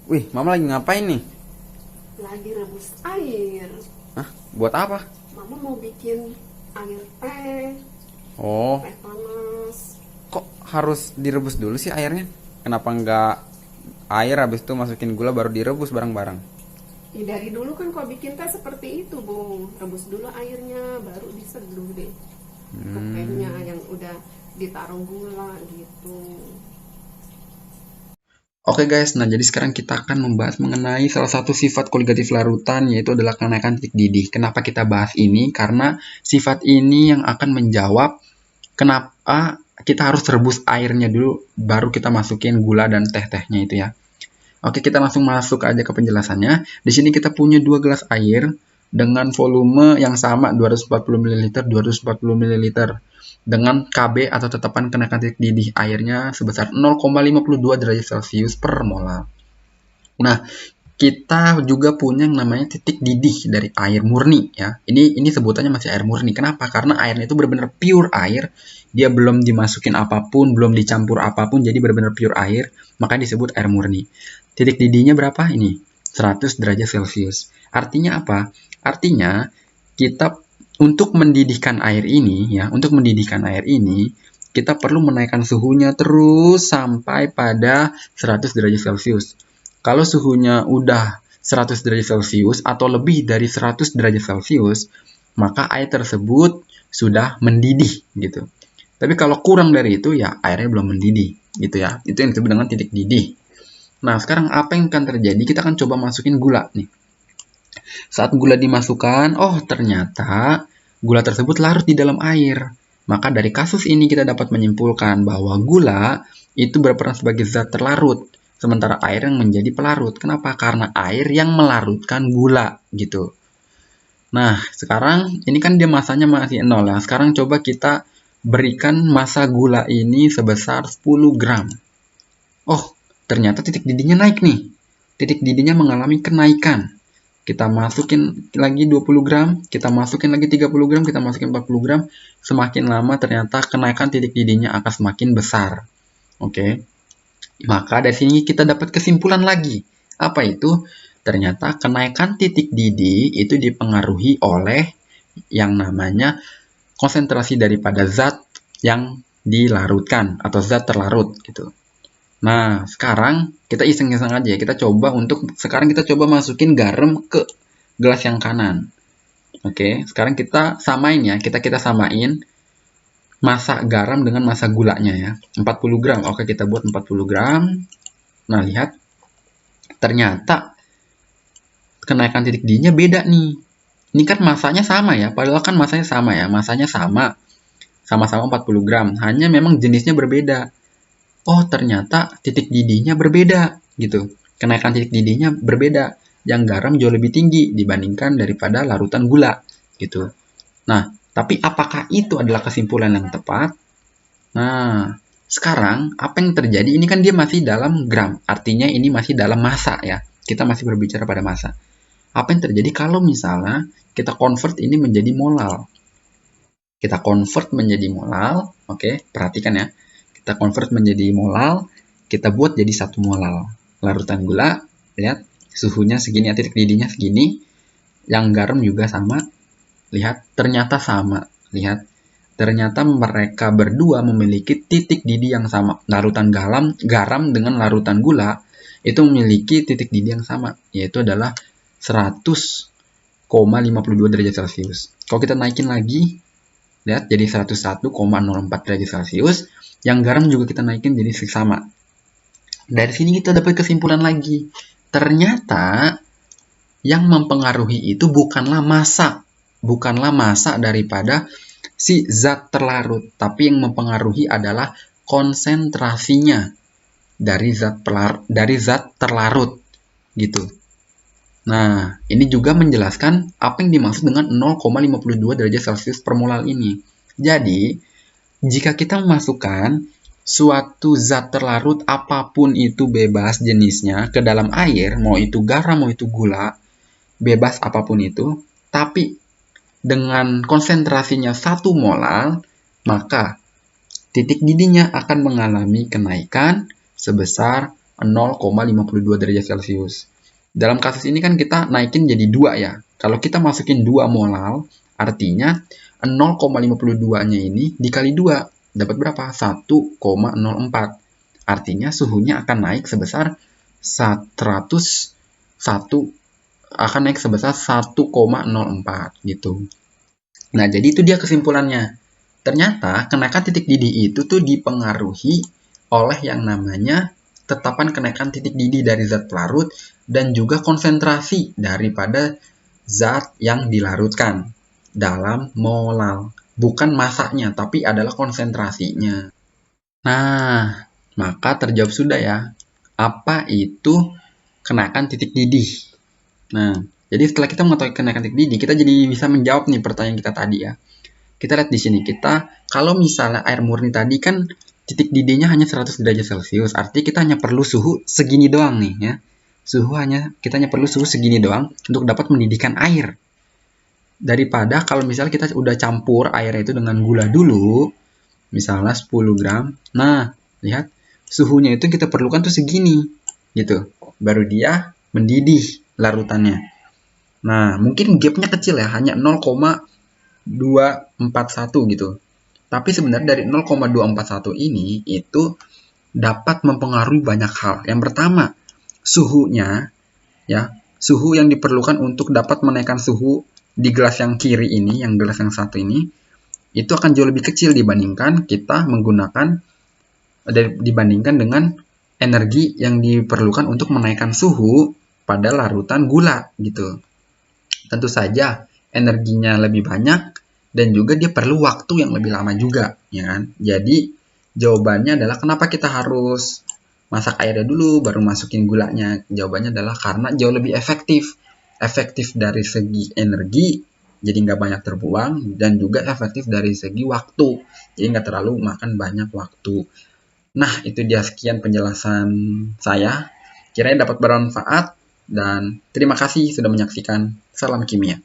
Wih, Mama lagi ngapain nih? Lagi rebus air. Hah? Buat apa? Mama mau bikin air teh, Oh, teh panas. kok harus direbus dulu sih airnya? Kenapa nggak air habis itu masukin gula baru direbus bareng-bareng? Ya, dari dulu kan kalau bikin teh seperti itu, Bung. Rebus dulu airnya, baru diseduh deh. Untuk tehnya yang udah ditaruh gula gitu. Oke guys, nah jadi sekarang kita akan membahas mengenai salah satu sifat koligatif larutan, yaitu adalah kenaikan titik didih. Kenapa kita bahas ini? Karena sifat ini yang akan menjawab kenapa kita harus rebus airnya dulu, baru kita masukin gula dan teh-tehnya itu ya. Oke, kita langsung masuk aja ke penjelasannya. Di sini kita punya 2 gelas air dengan volume yang sama 240 ml, 240 ml dengan KB atau tetapan kenaikan titik didih airnya sebesar 0,52 derajat Celcius per molar. Nah, kita juga punya yang namanya titik didih dari air murni ya. Ini sebutannya masih air murni. Kenapa? Karena airnya itu benar-benar pure air. Dia belum dimasukin apapun, belum dicampur apapun, jadi benar-benar pure air, makanya disebut air murni. Titik didihnya berapa? Ini 100 derajat Celcius. Artinya apa? Artinya kita untuk mendidihkan air ini ya, untuk mendidihkan air ini kita perlu menaikkan suhunya terus sampai pada 100 derajat Celcius. Kalau suhunya udah 100 derajat Celcius atau lebih dari 100 derajat Celcius, maka air tersebut sudah mendidih gitu. Tapi kalau kurang dari itu ya airnya belum mendidih gitu ya. Itu yang disebut dengan titik didih. Nah, sekarang apa yang akan terjadi? Kita akan coba masukin gula nih. Saat gula dimasukkan, oh ternyata gula tersebut larut di dalam air. Maka dari kasus ini kita dapat menyimpulkan bahwa gula itu berperan sebagai zat terlarut, sementara air yang menjadi pelarut. Kenapa? Karena air yang melarutkan gula gitu. Nah, sekarang ini kan dia masanya masih 0 ya. Sekarang coba kita berikan massa gula ini sebesar 10 gram. Oh, ternyata titik didihnya naik nih. Titik didihnya mengalami kenaikan. Kita masukin lagi 20 gram, kita masukin lagi 30 gram, kita masukin 40 gram. Semakin lama ternyata kenaikan titik didihnya akan semakin besar. Oke. Maka dari sini kita dapat kesimpulan lagi. Apa itu? Ternyata kenaikan titik didih itu dipengaruhi oleh yang namanya konsentrasi daripada zat yang dilarutkan atau zat terlarut gitu. Nah, sekarang kita iseng-iseng aja ya. Sekarang kita coba masukin garam ke gelas yang kanan. Oke, sekarang kita samain ya. Kita samain massa garam dengan massa gulanya ya. 40 gram. Oke, kita buat 40 gram. Nah, lihat. Ternyata kenaikan titik didihnya beda nih. Ini kan massanya sama ya. Padahal kan massanya sama ya. Massanya sama. Sama-sama 40 gram. Hanya memang jenisnya berbeda. Oh, ternyata titik didihnya berbeda gitu. Kenaikan titik didihnya berbeda. Yang garam jauh lebih tinggi dibandingkan daripada larutan gula gitu. Nah, tapi apakah itu adalah kesimpulan yang tepat? Nah, sekarang apa yang terjadi? Ini kan dia masih dalam gram. Artinya ini masih dalam massa ya. Kita masih berbicara pada massa. Apa yang terjadi kalau misalnya kita convert ini menjadi molal? Kita convert menjadi molal, oke, perhatikan ya. Kita convert menjadi molal, kita buat jadi 1 molal. Larutan gula, lihat, suhunya segini, titik didihnya segini. Yang garam juga sama, lihat, ternyata sama. Lihat, ternyata mereka berdua memiliki titik didih yang sama. Larutan garam dengan larutan gula itu memiliki titik didih yang sama, yaitu adalah 100,52 derajat Celcius. Kalau kita naikin lagi, lihat jadi 101,04 derajat Celcius. Yang garam juga kita naikin jadi sama. Dari sini kita dapat kesimpulan lagi. Ternyata yang mempengaruhi itu bukanlah massa daripada si zat terlarut, tapi yang mempengaruhi adalah konsentrasinya dari zat terlarut gitu. Nah, ini juga menjelaskan apa yang dimaksud dengan 0,52 derajat Celcius per molar ini. Jadi, jika kita memasukkan suatu zat terlarut apapun itu bebas jenisnya ke dalam air, mau itu garam, mau itu gula, bebas apapun itu, tapi dengan konsentrasinya 1 molar, maka titik didihnya akan mengalami kenaikan sebesar 0,52 derajat Celcius. Dalam kasus ini kan kita naikin jadi 2 ya. Kalau kita masukin 2 molal, artinya 0,52-nya ini dikali 2. Dapat berapa? 1,04. Artinya suhunya akan naik sebesar 1,04 gitu. Nah, jadi itu dia kesimpulannya. Ternyata kenaikan titik didih itu tuh dipengaruhi oleh yang namanya tetapan kenaikan titik didih dari zat pelarut dan juga konsentrasi daripada zat yang dilarutkan dalam molal. Bukan masanya, tapi adalah konsentrasinya. Nah, maka terjawab sudah ya. Apa itu kenaikan titik didih? Nah, jadi setelah kita mengetahui kenaikan titik didih, kita jadi bisa menjawab nih pertanyaan kita tadi ya. Kita lihat di sini, kalau misalnya air murni tadi kan titik didihnya hanya 100 derajat Celcius, artinya kita hanya perlu suhu segini doang nih ya. Kita hanya perlu suhu segini doang untuk dapat mendidihkan air. Daripada kalau misalnya kita udah campur airnya itu dengan gula dulu, misalnya 10 gram. Nah, lihat suhunya itu kita perlukan tuh segini gitu. Baru dia mendidih larutannya. Nah, mungkin gapnya kecil ya, hanya 0,241 gitu. Tapi sebenarnya dari 0,241 ini itu dapat mempengaruhi banyak hal. Yang pertama, suhunya ya, suhu yang diperlukan untuk dapat menaikkan suhu di gelas yang kiri ini, yang gelas yang satu ini, itu akan jauh lebih kecil dibandingkan kita dibandingkan dengan energi yang diperlukan untuk menaikkan suhu pada larutan gula gitu. Tentu saja energinya lebih banyak dan juga dia perlu waktu yang lebih lama juga, ya kan? Jadi jawabannya adalah kenapa kita harus masak airnya dulu baru masukin gulanya. Jawabannya adalah karena jauh lebih efektif. Efektif dari segi energi, jadi nggak banyak terbuang, dan juga efektif dari segi waktu, jadi nggak terlalu makan banyak waktu. Nah, itu dia sekian penjelasan saya. Kiranya dapat bermanfaat, dan terima kasih sudah menyaksikan. Salam kimia.